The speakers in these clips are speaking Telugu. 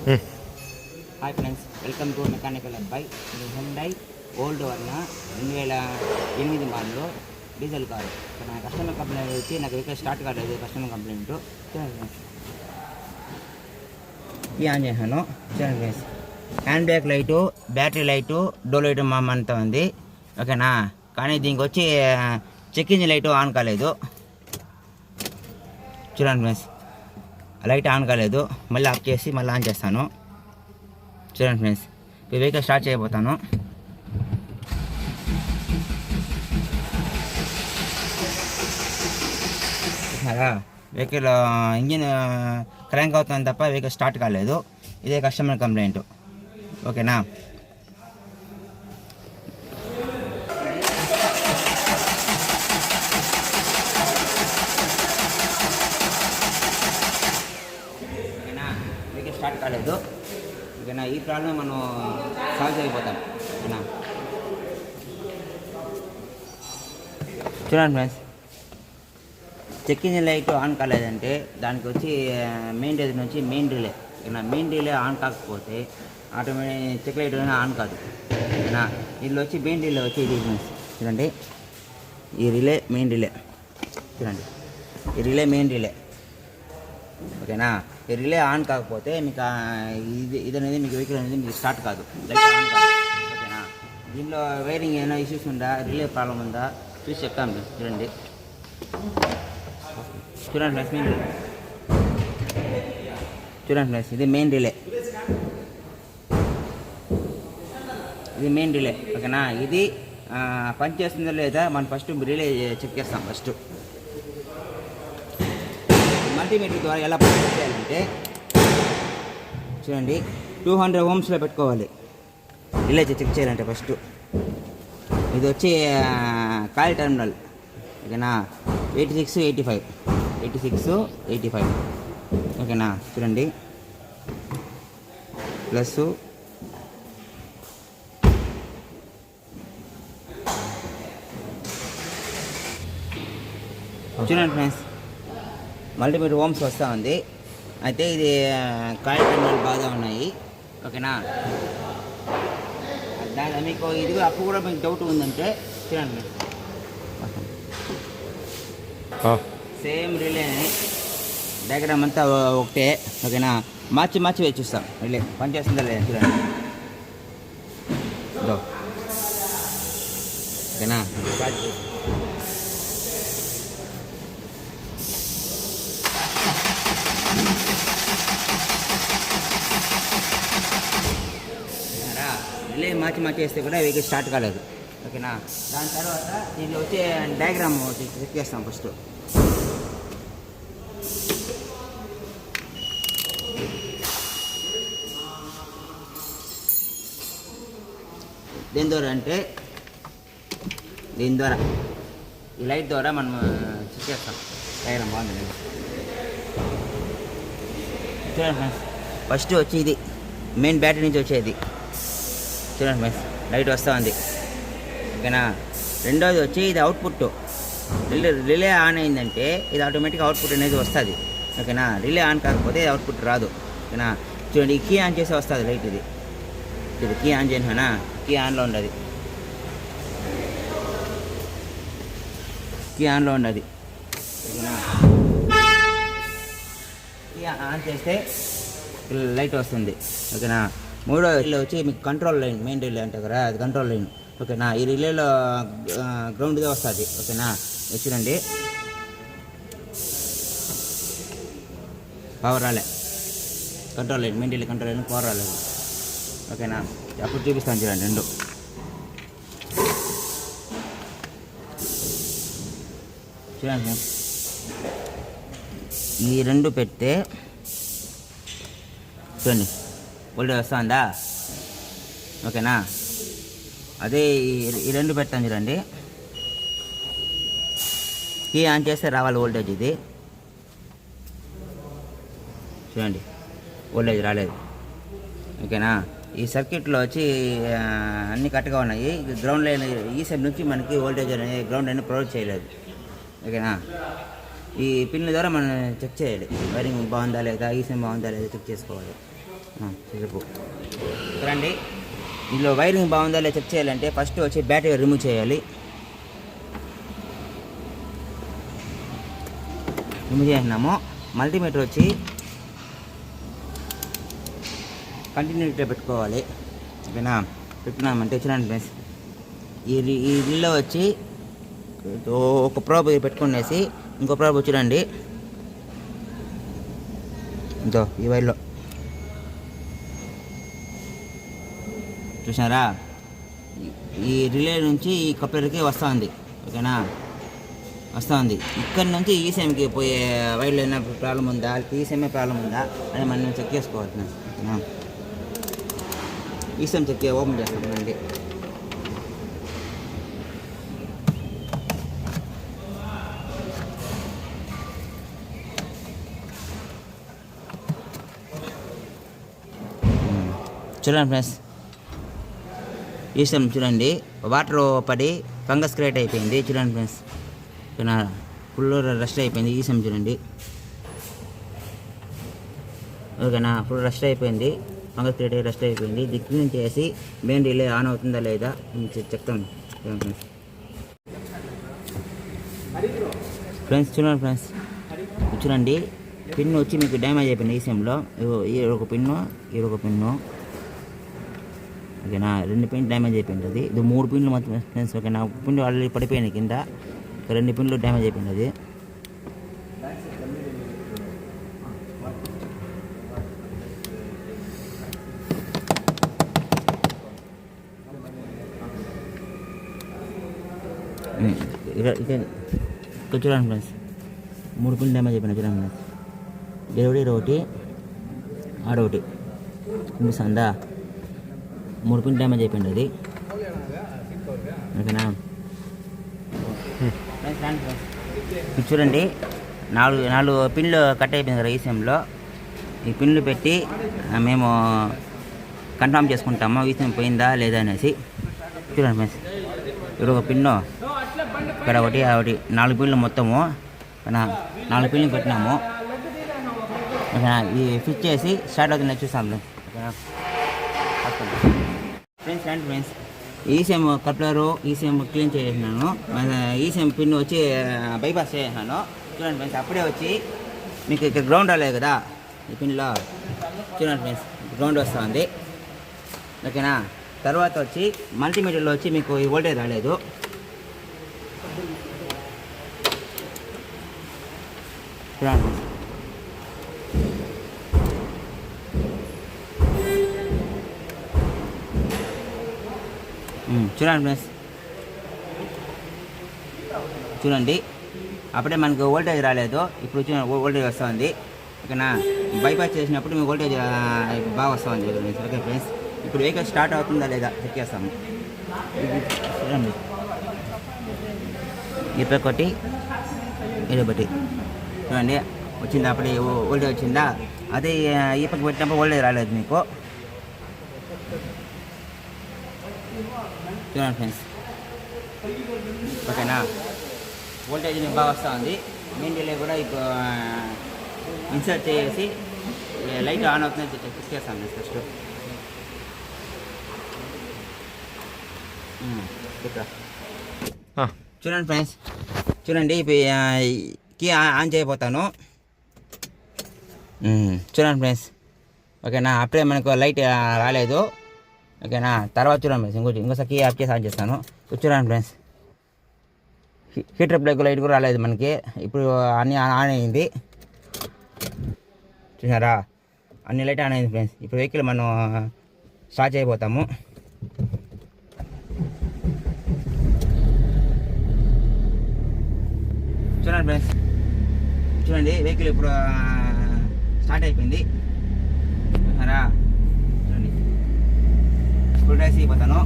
Hi friends, welcome to mechanical అబ్బాయి. ఇది Hyundai old Verna 2008 model diesel car. నా కస్టమర్ కంప్లైంట్ వచ్చి నాకు వెహికల్ స్టార్ట్ కాలేదు. కస్టమర్ కంప్లైంట్ ఈ ఆన్ చేశాను. చూడండి friends, hand brake light, battery light, door light అంతా ఉంది. ఓకేనా, కానీ దీనికి వచ్చి చెక్ ఇంజిన్ లైటు ఆన్ కాలేదు. చూడండి ఫ్రెండ్స్, లైట్ ఆన్ కాలేదు. మళ్ళీ ఆఫ్ చేసి మళ్ళీ ఆన్ చేస్తాను. చూడండి ఫ్రెండ్స్, ఈ వెహికల్ స్టార్ట్ చేయబోతాను. వెహికల్ ఇంజిన్ క్రాంక్ అవుతుంది తప్ప వెహికల్ స్టార్ట్ కాలేదు. ఇదే కస్టమర్ కంప్లైంట్. ఓకేనా, వెహికల్ స్టార్ట్ కాలేదు. ఓకేనా, ఈ ప్రాబ్లం మనం సాల్వ్ అయిపోతాం. ఓకేనా, చూడండి friends, check engine light on కాలేదంటే దానికి వచ్చి మెయిన్ రీజన్ వచ్చి మెయిన్ రిలే. ఓకేనా, మెయిన్ రిలే ఆన్ కాకపోతే ఆటోమేటిక్ చెక్ లైట్ ఆన్ కాదు. ఓకేనా, దీనిలో వచ్చి మెయిన్ రిలే వచ్చి ఇది ఫ్రెండ్స్. చూడండి, ఈ రిలే మెయిన్ రిలే. చూడండి, ఈ రిలే మెయిన్ రిలే. ఓకేనా, ఈ రిలే ఆన్ కాకపోతే మీకు ఇది అనేది మీకు వెహికల్ అనేది మీకు స్టార్ట్ కాదు, లైట్ ఆన్ కాదు. ఓకేనా, దీనిలో వైరింగ్ ఏమైనా ఇష్యూస్ ఉందా, రిలే ప్రాబ్లం ఉందా చూసి చెప్తాను. చూడండి, చూడండి ఫ్రెండ్స్, మెయిన్ రిలే. చూడండి ఫ్రెండ్స్, ఇది మెయిన్ రిలే. ఇది మెయిన్ రిలే. ఓకేనా, ఇది పనిచేస్తుందో లేదా మనం ఫస్ట్ రిలే చెక్ చేస్తాం. ఫస్ట్ మల్టీమీటర్ ద్వారా ఎలా పని చేయాలంటే చూడండి, 200 ohmsలో పెట్టుకోవాలి రిలే చెక్ చేయాలంటే. ఫస్ట్ ఇది వచ్చి కాయిల్ టెర్మినల్. ఓకేనా, 86, 85. ఓకేనా, చూడండి, ప్లస్ చూడండి ఫ్రెండ్స్, మల్టీమీటర్ ఓమ్స్ వస్తూ ఉంది. అయితే ఇది కాయిల్ టెర్మినల్ బాగా ఉన్నాయి. ఓకేనా, దాని మీకు ఇది అప్పుడు కూడా మీకు డౌట్ ఉందంటే చూడండి, సేమ్ రిలేని డయాగ్రామ్ అంతా ఒకటే. ఓకేనా, మార్చి వేసి చూస్తాం రిలే పనిచేస్తుందా లేదా చూడండి. ఓకేనా, రిలే మార్చి వేస్తే కూడా వెహికల్ స్టార్ట్ కాలేదు. ఓకేనా, దాని తర్వాత దీనిలో వచ్చే డయాగ్రామ్ చెక్ చేస్తాం ఫస్ట్. దేని ద్వారా అంటే దీని ద్వారా, ఈ లైట్ ద్వారా మనం చెక్ చేస్తాం డయాగ్రామ్ బాగుంది. చూడండి ఫ్రెండ్స్, ఫస్ట్ వచ్చి ఇది మెయిన్ బ్యాటరీ నుంచి వచ్చేది. చూడండి ఫ్రెండ్స్, లైట్ వస్తూ ఉంది. ఓకేనా, రెండోది వచ్చి ఇది అవుట్పుట్. రిలే ఆన్ అయిందంటే ఇది ఆటోమేటిక్ అవుట్పుట్ అనేది వస్తుంది. ఓకేనా, రిలే ఆన్ కాకపోతే అవుట్పుట్ రాదు. ఓకేనా, చూడండి, ఈ కీ ఆన్ చేస్తే వస్తుంది లైట్. ఇది కీ ఆన్ చేయనా, కీ ఆన్లో ఉండదు. కీ ఆన్లో ఉండదు. ఓకేనా, కీ ఆన్ చేస్తే లైట్ వస్తుంది. ఓకేనా, మూడో రిలే వచ్చి మీకు కంట్రోల్ లైన్, మెయిన్ రిలే అంటే కదా అది కంట్రోల్ లైన్. ఓకేనా, ఈ రిలేలో గ్రౌండ్గా వస్తుంది. ఓకేనా, చూడండి, పవర్ రాలే, control line, main relay control line power రాలేదు. ఓకేనా, అప్పుడు చూపిస్తాను చూడండి. రెండు చూడండి, ఈ రెండు పెడితే చూడండి వోల్టేజ్ వస్తుందా. ఓకేనా, అదే ఈ రెండు పెడతాను చూడండి, కీ ఆన్ చేస్తే రావాలి వోల్టేజ్. ఇది చూడండి, వోల్టేజ్ రాలేదు. ఓకేనా, ఈ సర్క్యూట్లో వచ్చి అన్ని కరెక్ట్గా ఉన్నాయి. గ్రౌండ్ లైన్ ఈ సైడ్ నుంచి మనకి వోల్టేజ్ అనేది గ్రౌండ్ లైన్ ప్రొవైడ్ చేయలేదు. ఓకేనా, ఈ పిన్ల ద్వారా మనం చెక్ చేయాలి వైరింగ్ బాగుందా లేదా, ఈసీఎం బాగుందా లేదా చెక్ చేసుకోవాలి. చెప్పు చూడండి. దీనిలో వైరింగ్ బాగుందా లేదా చెక్ చేయాలంటే ఫస్ట్ వచ్చి బ్యాటరీ రిమూవ్ చేయాలి. రిమూవ్ చేసినాము. మల్టీమీటర్ వచ్చి కంటిన్యూటీ పెట్టుకోవాలి. ఓకేనా, పెట్టుకున్నామంటే చూడండి ఫ్రెండ్స్, ఈ రిల్లో వచ్చి ఒక ప్రోబ్ పెట్టుకునేసి ఇంకో ప్రోబ్ చూడండి ఇంతో ఈ వైర్లో చూసారా, ఈ రిలే నుంచి ఈ కప్లర్కి వస్తుంది. ఓకేనా, వస్తుంది. ఇక్కడ నుంచి ఈసీఎంకి పోయే వైర్లో ఏమైనా ప్రాబ్లం ఉందా, ఈసీఎంఏ ప్రాబ్లం ఉందా అని మనం చెక్ చేసుకోవాలి. ఓకేనా, ఈసీఎం చెక్ ఓపెన్ చేస్తానండి. చూడండి ఫ్రెండ్స్, ఈసీఎం చూడండి వాటర్ పడి ఫంగస్ క్రియేట్ అయిపోయింది. చూడండి ఫ్రెండ్స్, ఫుల్ రస్ట్ అయిపోయింది. ఈసీఎం చూడండి. ఓకేనా, ఫుల్ రస్ట్ అయిపోయింది, ఫంగస్ క్రియేట్ అయ్యి రస్ట్ అయిపోయింది. ఇది క్లీన్ చేసి మెయిన్ రిలే ఆన్ అవుతుందా లేదా చెప్తాను ఫ్రెండ్స్. చూడండి ఫ్రెండ్స్, చూడండి పిన్ వచ్చి మీకు డ్యామేజ్ అయిపోయింది ఈసీఎంలో. ఈ ఒక పిన్ను, ఈ ఒక పిన్ను. ఓకేనా, 2 పిన్లు డ్యామేజ్ అయిపోయింది. అది ఇది 3 పిన్లు మాత్రం ఫ్రెండ్స్. ఓకేనా, ఒక పిన్లు ఆల్రెడీ పడిపోయినాయి కింద, 2 పిన్లు డ్యామేజ్ అయిపోయింది. అది ఇక్కడ చూడండి ఫ్రెండ్స్, 3 పిన్లు డ్యామేజ్ అయిపోయినాయి. చూడండి ఫ్రెండ్స్, ఒకటి ఆడొకటి కనిపిస్తుందా, 3 పిన్లు డ్యామేజ్ అయిపోయింది. అది ఓకేనా చూడండి, 4 పిన్లు కట్ అయిపోయింది కదా ఈసీఎంలో. ఈ పిన్లు పెట్టి మేము కన్ఫర్మ్ చేసుకుంటాము ఈసీఎం పోయిందా లేదా అనేసి. చూడండి ఫ్రెండ్స్, ఇక్కడ ఒక పిన్ను, ఇక్కడ ఒకటి 4 పిన్లు మొత్తము. 4 పిన్లు పెట్టినాము. ఓకేనా, ఈ ఫిక్స్ చేసి స్టార్ట్ అవుతుంది చూస్తాం friends. And friends, ECM coupler ECM clean చేసినాను. ఈసీఎం పిన్ వచ్చి బైపాస్ చేసినాను. చూడండి ఫ్రెండ్స్, అప్పుడే వచ్చి మీకు ఇక్కడ గ్రౌండ్ రాలేదు కదా ఈ పిన్లో. చూడండి ఫ్రెండ్స్, గ్రౌండ్ వస్తుంది. ఓకేనా, తర్వాత వచ్చి మల్టీమీటర్లో వచ్చి మీకు ఈ వోల్టేజ్ రాలేదు. చూడండి చూడండి ఫ్రెండ్స్, చూడండి అప్పుడే మనకు వోల్టేజ్ రాలేదు. ఇప్పుడు వోల్టేజ్ వస్తుంది. ఓకేనా, బైపాస్ చేసినప్పుడు మీకు వోల్టేజ్ బాగా వస్తుంది. ఓకే ఫ్రెండ్స్, ఇప్పుడు వెహికల్ స్టార్ట్ అవుతుందా లేదా చెక్ చేస్తాము. చూడండి, ఇప్పటి ఇది ఒకటి చూడండి వచ్చిందా, అప్పుడే వోల్టేజ్ వచ్చిందా. అదే ఈ పక్క పెట్టినప్పుడు వోల్టేజ్ రాలేదు మీకు. చూడండి ఫ్రెండ్స్, ఓకేనా, వోల్టేజ్ బాగా వస్తూ ఉంది. మెయిన్ రిలే కూడా ఇప్పుడు ఇన్సర్ట్ చేసి లైట్ ఆన్ అవుతుంది చెక్ చేస్తాను ఫస్ట్. చూడండి ఫ్రెండ్స్, చూడండి ఇప్పుడు కీ ఆన్ చేయబోతాను. చూడండి ఫ్రెండ్స్, ఓకేనా, అప్పుడే మనకు లైట్ రాలేదు. ఓకేనా, తర్వాత చూడండి ఫ్రెండ్స్, ఇంకోసారి కీ ఆఫ్ చేసి ఆన్ చేస్తాను. చూడండి ఫ్రెండ్స్, హీటర్ బ్రేక్ లైట్ కూడా రాలేదు మనకి. ఇప్పుడు అన్నీ ఆన్ అయింది. చూసారా, అన్ని లైట్ ఆన్ అయింది ఫ్రెండ్స్. ఇప్పుడు వెహికల్ మనం స్టార్ట్ చేయబోతాము. చూడండి ఫ్రెండ్స్, చూడండి వెహికల్ ఇప్పుడు స్టార్ట్ అయిపోయింది. చూసారా, చూడండి ఫుల్ రైస్ అయిపోతాను.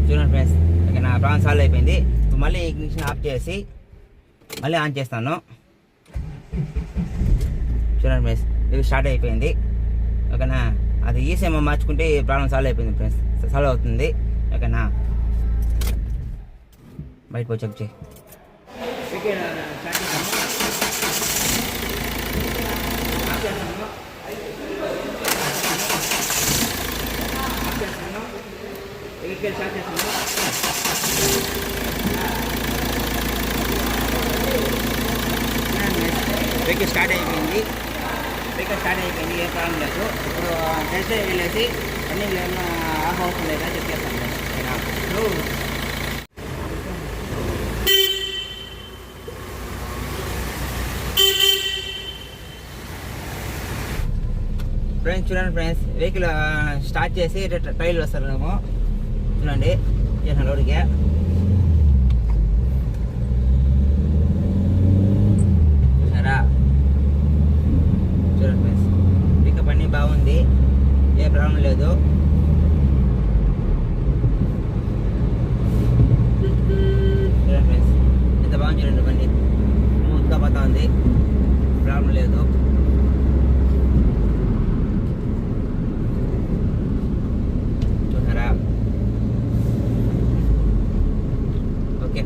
చూడండి ఫ్రెండ్స్, ఓకే, నా ప్రాబ్లం సాల్వ్ అయిపోయింది. ఇప్పుడు మళ్ళీ ఇగ్నిషన్ ఆఫ్ చేసి మళ్ళీ ఆన్ చేస్తాను. చూడండి ఫ్రెండ్స్, ఇది స్టార్ట్ అయిపోయింది. ఓకేనా, అది ఈసీఎం మార్చుకుంటే ప్రాబ్లం సాల్వ్ అయిపోయింది ఫ్రెండ్స్, సాల్వ్ అవుతుంది. ఓకేనా, బయటకు చెక్ చేయి. వెహికల్ స్టార్ట్ చేసాము. ఆఫ్ చేస్తాము. వెహికల్ స్టార్ట్ చేస్తాము. వెహికల్ స్టార్ట్ అయిపోయింది. ఏ ప్రాబ్లం లేదు. ఇప్పుడు టెస్ట్ వెళ్ళేసి అన్ని ఏమన్నా ఆఫ్ అవుతుంది లేదా చెక్ చేస్తాను. ఫ్రెండ్స్ చూడండి ఫ్రెండ్స్, వెహికల్ స్టార్ట్ చేసి ట్రైల్ వస్తాము. చూడండి చేసిన రోడ్డుకి చూసారా. చూడండి ఫ్రెండ్స్, పికప్ అన్నీ బాగుంది, ఏ ప్రాబ్లం లేదు. చూడండి ఫ్రెండ్స్, ఎంత బాగుంది చూడండి, బండి స్మూత్గా పోతా ఉంది, ప్రాబ్లం లేదు. చూసారా. ఓకే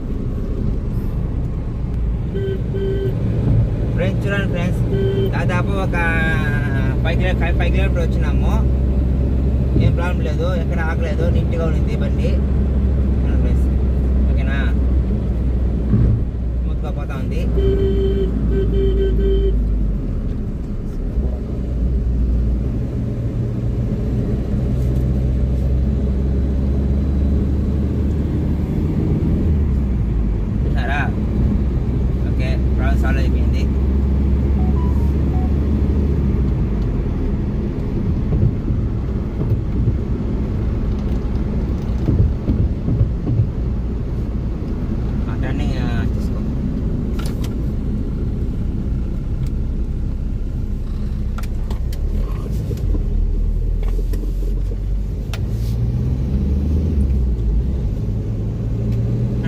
ఫ్రెండ్స్, చూడండి ఫ్రెండ్స్, దాదాపు ఒక 5 కిలోమీటర్ వచ్చినాము. ఏం ప్రాబ్లం లేదు, ఎక్కడ ఆగలేదు, నీట్గా ఉంది బండి. చూడండి ఫ్రెండ్స్, ఓకేనా, స్మూత్గా పోతా ఉంది. చూసారా. ఓకే, ప్రాబ్లం సాల్వ్ అయిపోయింది. టర్నింగ్ తీసుకో.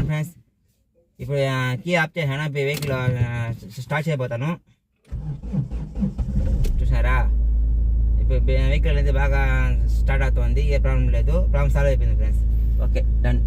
ఫ్రెండ్స్, ఇప్పుడు కీ ఆఫ్ చేశాను, వెహికల్ స్టార్ట్ చేయబోతాను. చూసారా, ఇప్పుడు వెహికల్ అనేది బాగా స్టార్ట్ అవుతుంది, ఏ ప్రాబ్లం లేదు, ప్రాబ్లం సాల్వ్ అయిపోయింది ఫ్రెండ్స్. Okay, done.